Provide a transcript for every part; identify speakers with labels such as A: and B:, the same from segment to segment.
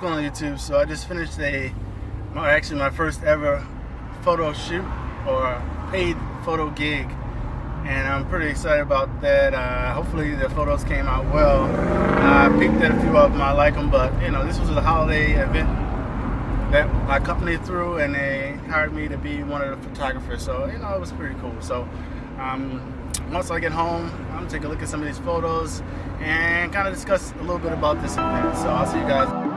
A: On YouTube, so I just finished my first ever photo shoot or paid photo gig, and I'm pretty excited about that. Hopefully the photos came out well. I peeked at a few of them, I like them, but this was a holiday event that my company threw, and they hired me to be one of the photographers. So it was pretty cool. So once I get home, I'm gonna take a look at some of these photos and kind of discuss a little bit about this event. So I'll see you guys.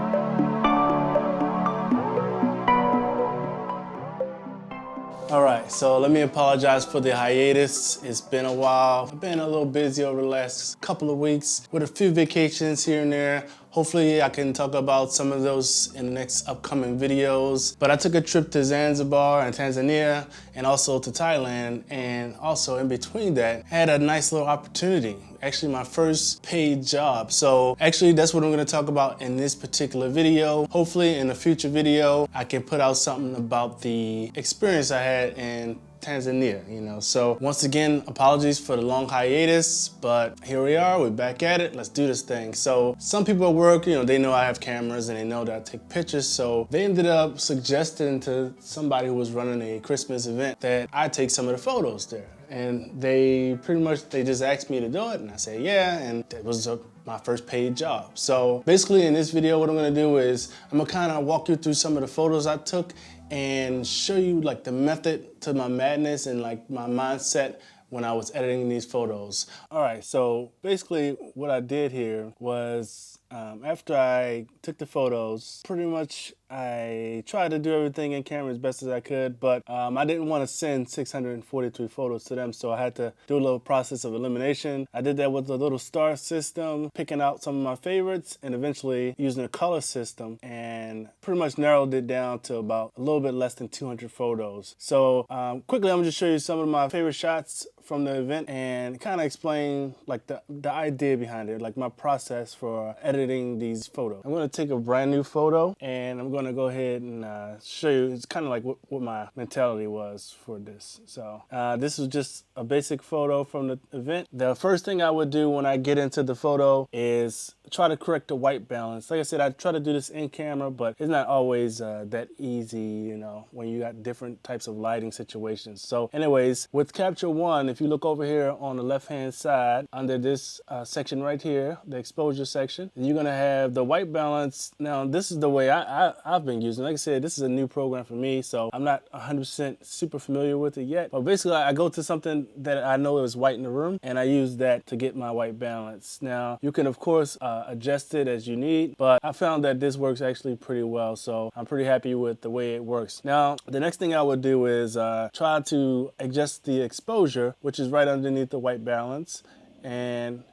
A: All right, so let me apologize for the hiatus. It's been a while. I've been a little busy over the last couple of weeks with a few vacations here and there. Hopefully I can talk about some of those in the next upcoming videos. But I took a trip to Zanzibar and Tanzania and also to Thailand, and also in between that, I had a nice little opportunity. Actually my first paid job. So actually that's what I'm gonna talk about in this particular video. Hopefully in a future video, I can put out something about the experience I had in Tanzania, So once again, apologies for the long hiatus, but here we are, we're back at it, let's do this thing. So some people at work, they know I have cameras and they know that I take pictures, so they ended up suggesting to somebody who was running a Christmas event that I take some of the photos there. And they just asked me to do it, and I said yeah, and that was my first paid job. So basically in this video, what I'm gonna do is I'm gonna kind of walk you through some of the photos I took and show you like the method to my madness and like my mindset when I was editing these photos. All right, so basically what I did here was after I took the photos, pretty much I tried to do everything in camera as best as I could, but I didn't want to send 643 photos to them, so I had to do a little process of elimination. I did that with a little star system, picking out some of my favorites, and eventually using a color system, and pretty much narrowed it down to about a little bit less than 200 photos. So quickly, I'm gonna just show you some of my favorite shots from the event and kind of explain like the idea behind it, like my process for editing these photos. I'm gonna take a brand new photo and I'm gonna go ahead and show you. It's kind of like what my mentality was for this. So this was just a basic photo from the event. The first thing I would do when I get into the photo is try to correct the white balance. Like I said, I try to do this in camera, but it's not always that easy, when you got different types of lighting situations. So anyways, with Capture One, if you look over here on the left-hand side, under this section right here, the exposure section, you're gonna have the white balance. Now, this is the way I've been using. Like I said, this is a new program for me, so I'm not 100% super familiar with it yet. But basically, I go to something that I know is white in the room, and I use that to get my white balance. Now, you can, of course, adjust it as you need, but I found that this works actually pretty well, so I'm pretty happy with the way it works. Now, the next thing I would do is try to adjust the exposure, which is right underneath the white balance, and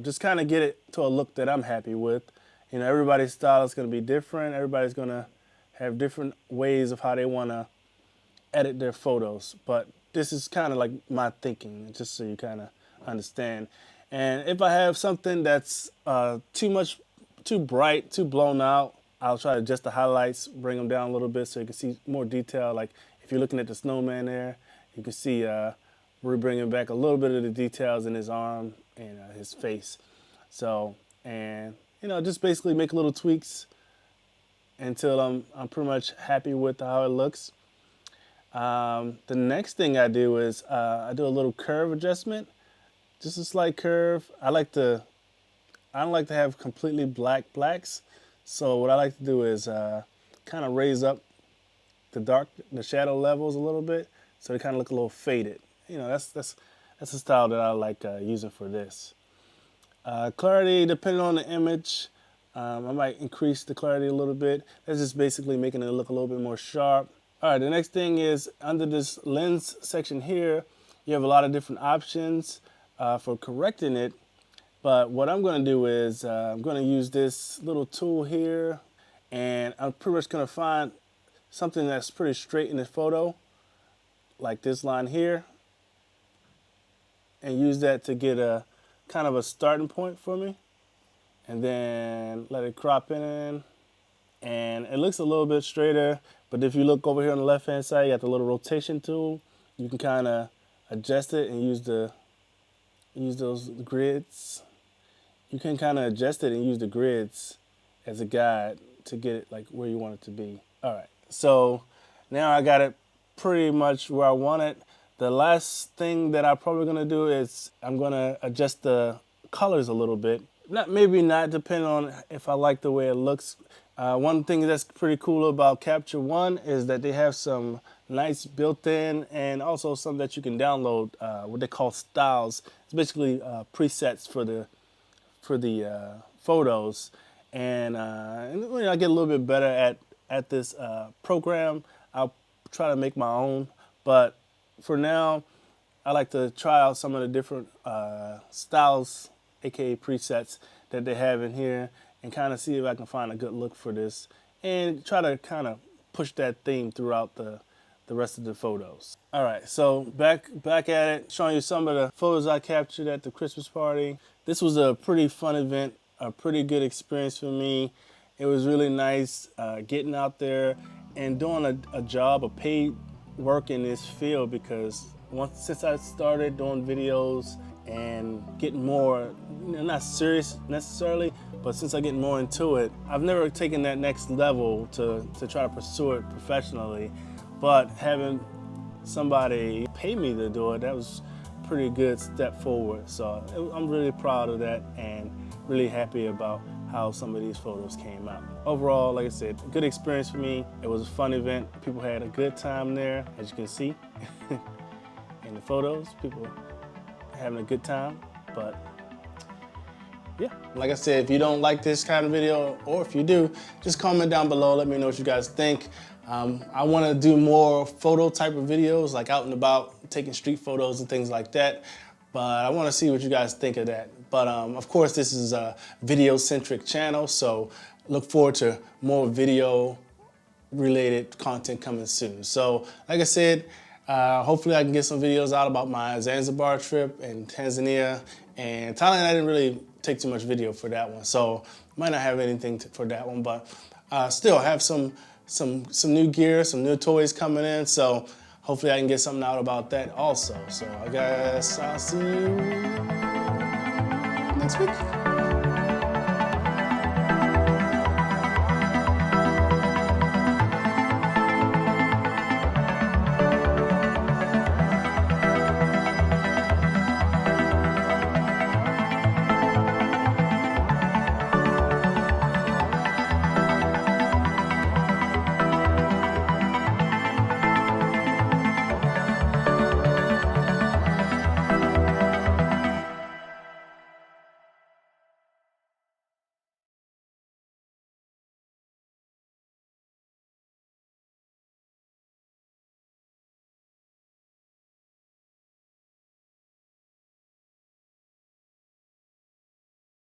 A: just kind of get it to a look that I'm happy with. Everybody's style is going to be different. Everybody's going to have different ways of how they want to edit their photos, but this is kind of like my thinking, just so you kind of understand. And if I have something that's too bright, too blown out, I'll try to adjust the highlights, bring them down a little bit so you can see more detail. Like if you're looking at the snowman there, you can see we're bringing back a little bit of the details in his arm and his face. So, and just basically make little tweaks until I'm pretty much happy with how it looks. The next thing I do is I do a little curve adjustment, just a slight curve. I don't like to have completely black blacks, so what I like to do is kind of raise up the shadow levels a little bit, so they kind of look a little faded. That's the style that I like using for this. Clarity, depending on the image, I might increase the clarity a little bit. That's just basically making it look a little bit more sharp. All right, the next thing is under this lens section here, you have a lot of different options for correcting it. But what I'm going to do is I'm going to use this little tool here, and I'm pretty much going to find something that's pretty straight in the photo, like this line here, and use that to get a kind of a starting point for me, and then let it crop in, and it looks a little bit straighter. But if you look over here on the left hand side, you got the little rotation tool. You can kind of adjust it and use those grids. You can kind of adjust it and use the grids as a guide to get it like where you want it to be. All right, so now I got it pretty much where I want it. The last thing that I'm probably gonna do is I'm gonna adjust the colors a little bit. Maybe not, depending on if I like the way it looks. One thing that's pretty cool about Capture One is that they have some nice built-in and also some that you can download, what they call styles. It's basically presets for the photos, and I get a little bit better at this program. I'll try to make my own, but for now, I like to try out some of the different styles, aka presets, that they have in here, and kind of see if I can find a good look for this, and try to kind of push that theme throughout the rest of the photos. All right, so back at it, showing you some of the photos I captured at the Christmas party. This was a pretty fun event, a pretty good experience for me. It was really nice getting out there and doing a job, a paid work in this field, because since I started doing videos and getting more, not serious necessarily, but since I get more into it, I've never taken that next level to try to pursue it professionally. But having somebody pay me to do it, that was a pretty good step forward. So I'm really proud of that and really happy about how some of these photos came out. Overall, like I said, a good experience for me. It was a fun event. People had a good time there, as you can see in the photos. People having a good time, but yeah. Like I said, if you don't like this kind of video, or if you do, just comment down below. Let me know what you guys think. I want to do more photo type of videos, like out and about, taking street photos and things like that. But I want to see what you guys think of that. But of course, this is a video-centric channel, so look forward to more video-related content coming soon. So, like I said, hopefully I can get some videos out about my Zanzibar trip and Tanzania. And Thailand, I didn't really take too much video for that one, so might not have anything for that one. But still, I have some new gear, some new toys coming in. So hopefully I can get something out about that also. So I guess I'll see you next week.